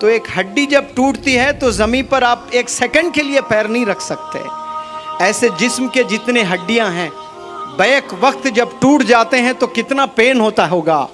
تو ایک ہڈی جب ٹوٹتی ہے تو زمین پر آپ ایک سیکنڈ کے لیے پیر نہیں رکھ سکتے. ایسے جسم کے جتنے ہڈیاں ہیں بیک وقت جب ٹوٹ جاتے ہیں تو کتنا پین ہوتا ہوگا.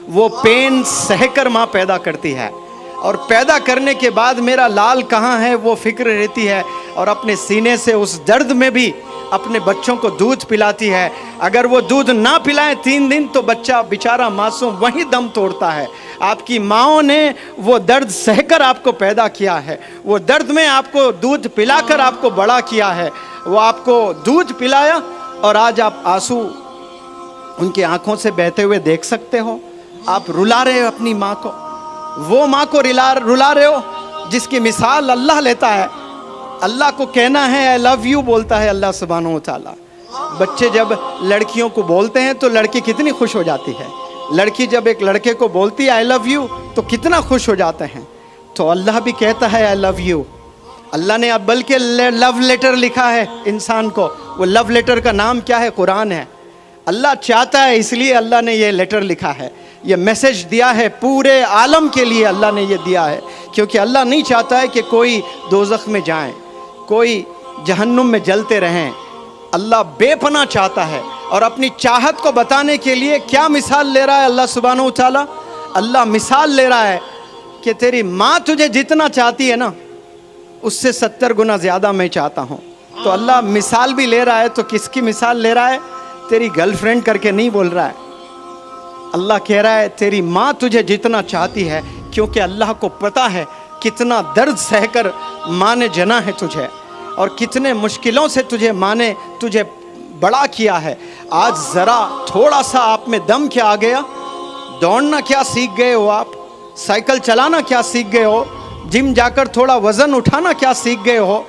وہ پین سہ کر ماں پیدا کرتی ہے, اور پیدا کرنے کے بعد میرا لال کہاں ہے وہ فکر رہتی ہے, اور اپنے سینے سے اس درد میں بھی اپنے بچوں کو دودھ پلاتی ہے. اگر وہ دودھ نہ پلائیں 3 دن تو بچہ بیچارہ معصوم وہیں دم توڑتا ہے. آپ کی ماؤں نے وہ درد سہ کر آپ کو پیدا کیا ہے, وہ درد میں آپ کو دودھ پلا کر آپ کو بڑا کیا ہے. وہ آپ کو دودھ پلایا اور آج آپ آنسو ان کی آنکھوں سے بہتے ہوئے دیکھ سکتے ہو. آپ رلا رہے ہو اپنی ماں کو, وہ ماں کو رلا رہے ہو جس کی مثال اللہ لیتا ہے. اللہ کو کہنا ہے I love you بولتا ہے اللہ سبحانہ و تعالیٰ. بچے جب لڑکیوں کو بولتے ہیں تو لڑکی کتنی خوش ہو جاتی ہے. لڑکی جب ایک لڑکے کو بولتی ہے I love you تو کتنا خوش ہو جاتے ہیں. تو اللہ بھی کہتا ہے I love you. اللہ نے اب بلکہ لو لیٹر لکھا ہے انسان کو. وہ لو لیٹر کا نام کیا ہے؟ قرآن ہے. اللہ چاہتا ہے اس لیے اللہ نے یہ لیٹر لکھا ہے, یہ میسج دیا ہے پورے عالم کے لیے. اللہ نے یہ دیا ہے کیونکہ اللہ نہیں چاہتا ہے کہ کوئی دوزخ میں جائیں, کوئی جہنم میں جلتے رہیں. اللہ بے پناہ چاہتا ہے, اور اپنی چاہت کو بتانے کے لیے کیا مثال لے رہا ہے اللہ سبحانہ و تعالیٰ؟ اللہ مثال لے رہا ہے کہ تیری ماں تجھے جتنا چاہتی ہے نا اس سے 70 گنا زیادہ میں چاہتا ہوں. تو اللہ مثال بھی لے رہا ہے. تو کس کی مثال لے رہا ہے؟ تیری گرل فرینڈ کر کے نہیں بول رہا ہے. اللہ کہہ رہا ہے تیری ماں تجھے جتنا چاہتی ہے, کیونکہ اللہ کو پتہ ہے کتنا درد سہ کر ماں نے جنا ہے تجھے, اور کتنے مشکلوں سے ماں نے تجھے بڑا کیا ہے. آج ذرا تھوڑا سا آپ میں دم کیا آ گیا, دوڑنا کیا سیکھ گئے ہو, آپ سائیکل چلانا کیا سیکھ گئے ہو, جم جا کر تھوڑا وزن اٹھانا کیا سیکھ گئے ہو.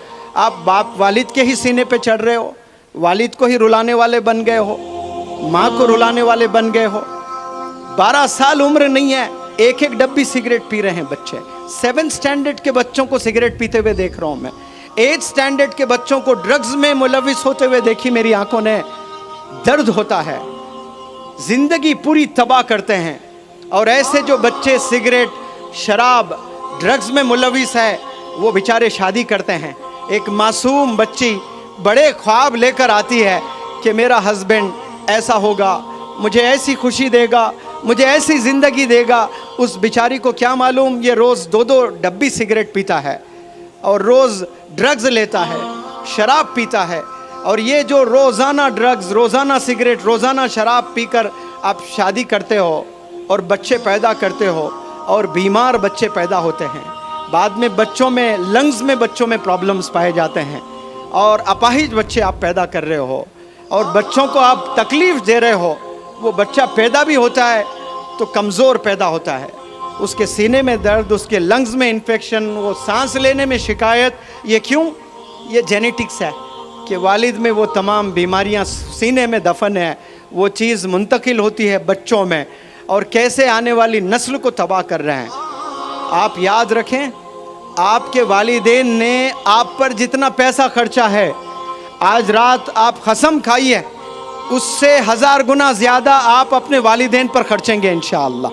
آپ باپ والد کے ہی سینے پہ چڑھ رہے ہو, والد کو ہی رلانے والے بن گئے ہو, ماں کو رلانے والے بن گئے ہو. 12 سال عمر نہیں ہے, ایک ڈبی سگریٹ پی رہے ہیں بچے. 7 سٹینڈرڈ کے بچوں کو سگریٹ پیتے ہوئے دیکھ رہا ہوں میں. 8 سٹینڈرڈ کے بچوں کو ڈرگز میں ملوث ہوتے ہوئے دیکھی میری آنکھوں نے. درد ہوتا ہے, زندگی پوری تباہ کرتے ہیں. اور ایسے جو بچے سگریٹ, شراب, ڈرگز میں ملوث ہے وہ بیچارے شادی کرتے ہیں. ایک معصوم بچی بڑے خواب لے کر آتی ہے کہ میرا ہسبینڈ ایسا ہوگا, مجھے ایسی خوشی دے گا, مجھے ایسی زندگی دے گا. اس بیچاری کو کیا معلوم یہ روز 2 ڈبی سگریٹ پیتا ہے, اور روز ڈرگز لیتا ہے, شراب پیتا ہے. اور یہ جو روزانہ ڈرگز, روزانہ سگریٹ, روزانہ شراب پی کر آپ شادی کرتے ہو اور بچے پیدا کرتے ہو, اور بیمار بچے پیدا ہوتے ہیں. بعد میں بچوں میں, لنگز میں بچوں میں پرابلمز پائے جاتے ہیں, اور اپاہج بچے آپ پیدا کر رہے ہو, اور بچوں کو آپ تکلیف دے رہے ہو. وہ بچہ پیدا بھی ہوتا ہے تو کمزور پیدا ہوتا ہے, اس کے سینے میں درد, اس کے لنگز میں انفیکشن, وہ سانس لینے میں شکایت. یہ کیوں؟ یہ جینیٹکس ہے کہ والد میں وہ تمام بیماریاں سینے میں دفن ہے, وہ چیز منتقل ہوتی ہے بچوں میں, اور کیسے آنے والی نسل کو تباہ کر رہے ہیں. آپ یاد رکھیں, آپ کے والدین نے آپ پر جتنا پیسہ خرچا ہے, آج رات آپ قسم کھائیے اس سے 1000 گنا زیادہ آپ اپنے والدین پر خرچیں گے انشاءاللہ.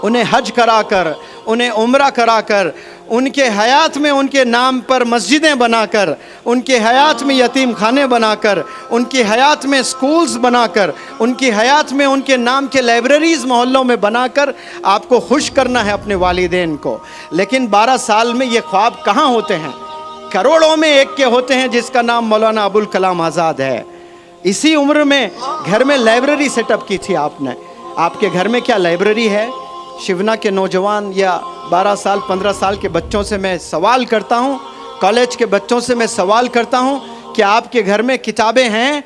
انہیں حج کرا کر, انہیں عمرہ کرا کر, ان کے حیات میں ان کے نام پر مسجدیں بنا کر, ان کے حیات میں یتیم خانے بنا کر, ان کی حیات میں سکولز بنا کر, ان کی حیات میں ان کے نام کے لائبریریز محلوں میں بنا کر آپ کو خوش کرنا ہے اپنے والدین کو. لیکن 12 سال میں یہ خواب کہاں ہوتے ہیں؟ کروڑوں میں ایک کے ہوتے ہیں جس کا نام مولانا ابوالکلام آزاد ہے. اسی عمر میں گھر میں لائبریری سیٹ اپ کی تھی آپ نے. آپ کے گھر میں کیا لائبریری ہے؟ شیونا کے نوجوان یا 12 سال 15 سال کے بچوں سے میں سوال کرتا ہوں, کالج کے بچوں سے میں سوال کرتا ہوں کہ آپ کے گھر میں کتابیں ہیں؟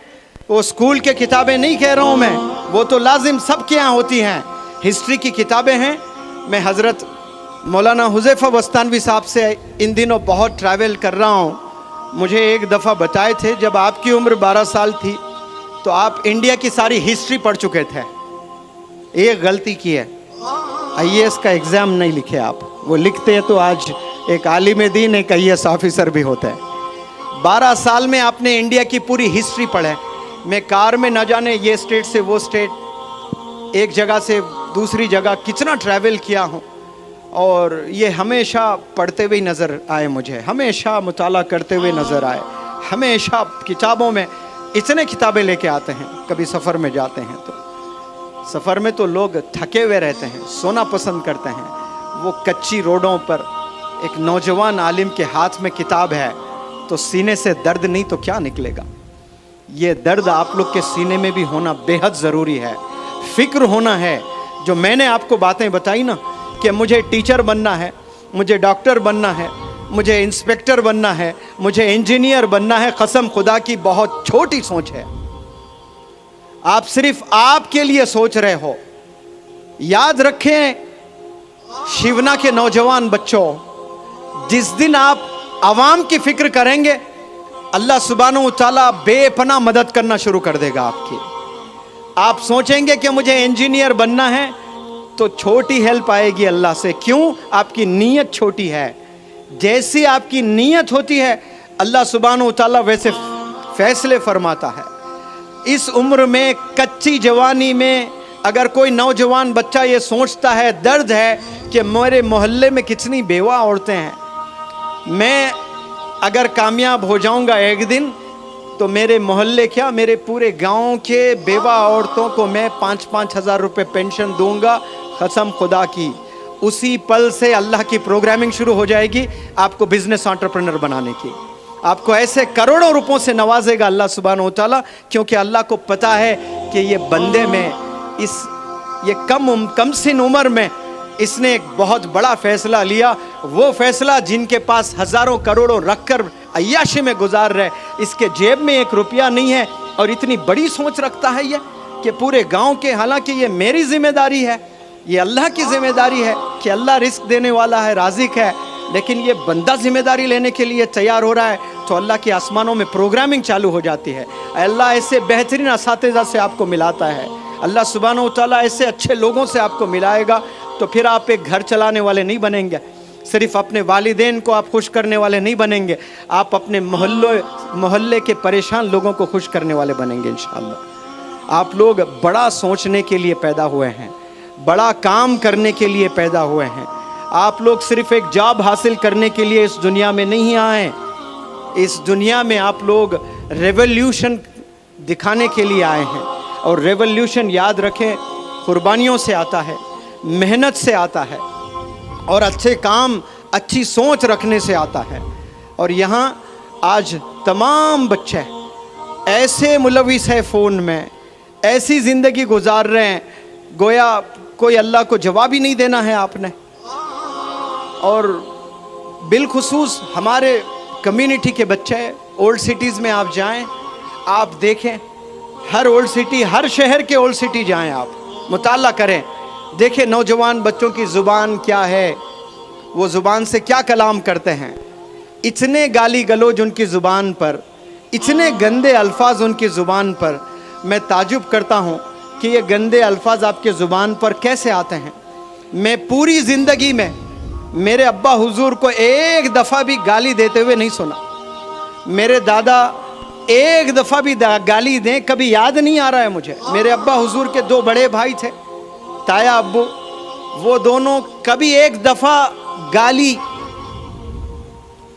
وہ اسکول کے کتابیں نہیں کہہ رہا ہوں میں, وہ تو لازم سب کے یہاں ہوتی ہیں. ہسٹری کی کتابیں ہیں. میں حضرت مولانا حذیفہ بستانوی صاحب سے ان دنوں بہت ٹریول کر رہا ہوں. مجھے ایک دفعہ بتائے تھے جب آپ کی عمر 12 سال تھی تو آپ انڈیا کی ساری ہسٹری پڑھ چکے تھے. ایک غلطی کی ہے, IAS کا ایگزام نہیں لکھے آپ. وہ لکھتے تو آج ایک عالم دین, ایک IAS آفیسر بھی ہوتا ہے. 12 سال میں آپ نے انڈیا کی پوری ہسٹری پڑھے. میں کار میں نہ جانے یہ اسٹیٹ سے وہ اسٹیٹ, ایک جگہ سے دوسری جگہ کتنا ٹریول کیا ہوں. اور یہ ہمیشہ پڑھتے ہوئے نظر آئے مجھے، ہمیشہ مطالعہ کرتے ہوئے نظر آئے، ہمیشہ کتابوں میں اتنے کتابیں لے کے آتے ہیں۔ کبھی سفر میں جاتے ہیں تو سفر میں تو لوگ تھکے ہوئے رہتے ہیں، سونا پسند کرتے ہیں، وہ کچی روڈوں پر ایک نوجوان عالم کے ہاتھ میں کتاب ہے تو سینے سے درد نہیں تو کیا نکلے گا؟ یہ درد آپ لوگ کے سینے میں بھی ہونا بے حد ضروری ہے، فکر ہونا ہے۔ جو میں نے آپ کو باتیں بتائی نا کہ مجھے ٹیچر بننا ہے، مجھے ڈاکٹر بننا ہے، مجھے انسپیکٹر بننا ہے، مجھے انجینئر بننا ہے، قسم خدا کی بہت چھوٹی سوچ ہے۔ آپ صرف آپ کے لیے سوچ رہے ہو۔ یاد رکھیں شیونا کے نوجوان بچوں، جس دن آپ عوام کی فکر کریں گے اللہ سبحانہ و تعالیٰ بے پناہ مدد کرنا شروع کر دے گا آپ کی۔ آپ سوچیں گے کہ مجھے انجینئر بننا ہے تو چھوٹی ہیلپ آئے گی اللہ سے، کیوں؟ آپ کی نیت چھوٹی ہے۔ جیسی آپ کی نیت ہوتی ہے اللہ سبحانہ و تعالیٰ ویسے فیصلے فرماتا ہے۔ اس عمر میں کچی جوانی میں اگر کوئی نوجوان بچہ یہ سوچتا ہے، درد ہے کہ میرے محلے میں کتنی بیوہ عورتیں ہیں، میں اگر کامیاب ہو جاؤں گا ایک دن تو میرے محلے کیا میرے پورے گاؤں کے بیوہ عورتوں کو میں 5-5 ہزار روپے پینشن دوں گا، قسم خدا کی۔ اسی پل سے اللہ کی پروگرامنگ شروع ہو جائے گی آپ کو بزنس انٹرپرینر بنانے کی۔ آپ کو ایسے کروڑوں روپوں سے نوازے گا اللہ سبحانہ و تعالیٰ، کیونکہ اللہ کو پتا ہے کہ یہ بندے میں یہ کم سن عمر میں اس نے ایک بہت بڑا فیصلہ لیا، وہ فیصلہ جن کے پاس ہزاروں کروڑوں رکھ کر عیاشی میں گزار رہے، اس کے جیب میں 1 روپیہ نہیں ہے اور اتنی بڑی سوچ رکھتا ہے یہ کہ پورے گاؤں کے، حالانکہ یہ میری ذمہ داری ہے، یہ اللہ کی ذمہ داری ہے کہ اللہ رزق دینے والا ہے، رازق ہے، لیکن یہ بندہ ذمہ داری لینے کے لیے تیار ہو رہا ہے تو اللہ کے آسمانوں میں پروگرامنگ چالو ہو جاتی ہے۔ اللہ ایسے بہترین اساتذہ سے آپ کو ملاتا ہے، اللہ سبحانہ و تعالیٰ ایسے اچھے لوگوں سے آپ کو ملائے گا، تو پھر آپ ایک گھر چلانے والے نہیں بنیں گے، صرف اپنے والدین کو آپ خوش کرنے والے نہیں بنیں گے، آپ اپنے محلے کے پریشان لوگوں کو خوش کرنے والے بنیں گے انشاءاللہ۔ آپ لوگ بڑا سوچنے کے لیے پیدا ہوئے ہیں، بڑا کام کرنے کے لیے پیدا ہوئے ہیں۔ آپ لوگ صرف ایک جاب حاصل کرنے کے لیے اس دنیا میں نہیں آئے، اس دنیا میں آپ لوگ ریولیوشن دکھانے کے لیے آئے ہیں، اور ریولیوشن یاد رکھیں قربانیوں سے آتا ہے، محنت سے آتا ہے، اور اچھے کام، اچھی سوچ رکھنے سے آتا ہے۔ اور یہاں آج تمام بچے ایسے ملوث ہے فون میں، ایسی زندگی گزار رہے ہیں گویا کوئی اللہ کو جواب ہی نہیں دینا ہے آپ نے۔ اور بالخصوص ہمارے کمیونٹی کے بچے اولڈ سٹیز میں آپ جائیں، آپ دیکھیں ہر اولڈ سٹی، ہر شہر کے اولڈ سٹی جائیں، آپ مطالعہ کریں، دیکھیں نوجوان بچوں کی زبان کیا ہے، وہ زبان سے کیا کلام کرتے ہیں۔ اتنے گالی گلوج ان کی زبان پر، اتنے گندے الفاظ ان کی زبان پر، میں تعجب کرتا ہوں کہ یہ گندے الفاظ آپ کے زبان پر کیسے آتے ہیں۔ میں پوری زندگی میں میرے ابا حضور کو ایک دفعہ بھی گالی دیتے ہوئے نہیں سنا، میرے دادا ایک دفعہ بھی گالی دیں کبھی یاد نہیں آ رہا ہے مجھے۔ میرے ابا حضور کے 2 بڑے بھائی تھے، تایا ابو، وہ دونوں کبھی ایک دفعہ گالی،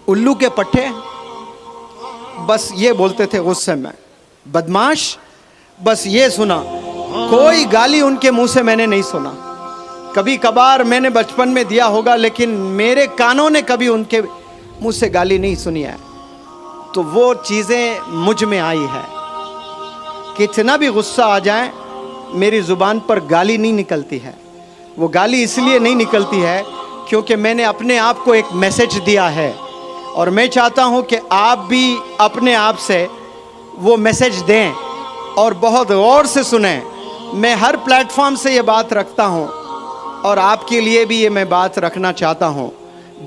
الو کے پٹھے، بس یہ بولتے تھے غصے میں، بدماش، بس یہ سنا، کوئی گالی ان کے منہ سے میں نے نہیں سنا۔ کبھی کبھار میں نے بچپن میں دیا ہوگا، لیکن میرے کانوں نے کبھی ان کے منہ سے گالی نہیں سنی ہے۔ تو وہ چیزیں مجھ میں آئی ہے، کتنا بھی غصہ آ جائیں میری زبان پر گالی نہیں نکلتی ہے۔ وہ گالی اس لیے نہیں نکلتی ہے کیونکہ میں نے اپنے آپ کو ایک میسج دیا ہے، اور میں چاہتا ہوں کہ آپ بھی اپنے آپ سے وہ میسج دیں اور بہت غور سے سنیں۔ میں ہر پلیٹ فارم سے یہ بات رکھتا ہوں، اور آپ کے لیے بھی یہ میں بات رکھنا چاہتا ہوں۔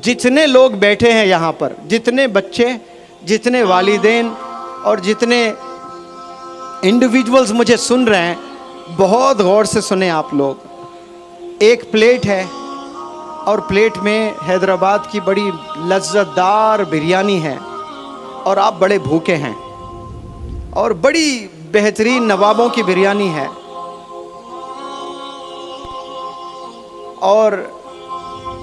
جتنے لوگ بیٹھے ہیں یہاں پر، جتنے بچے، جتنے والدین اور جتنے انڈیویجولز مجھے سن رہے ہیں، بہت غور سے سنیں آپ لوگ۔ ایک پلیٹ ہے، اور پلیٹ میں حیدرآباد کی بڑی لذت دار بریانی ہے، اور آپ بڑے بھوکے ہیں، اور بڑی بہترین نوابوں کی بریانی ہے، اور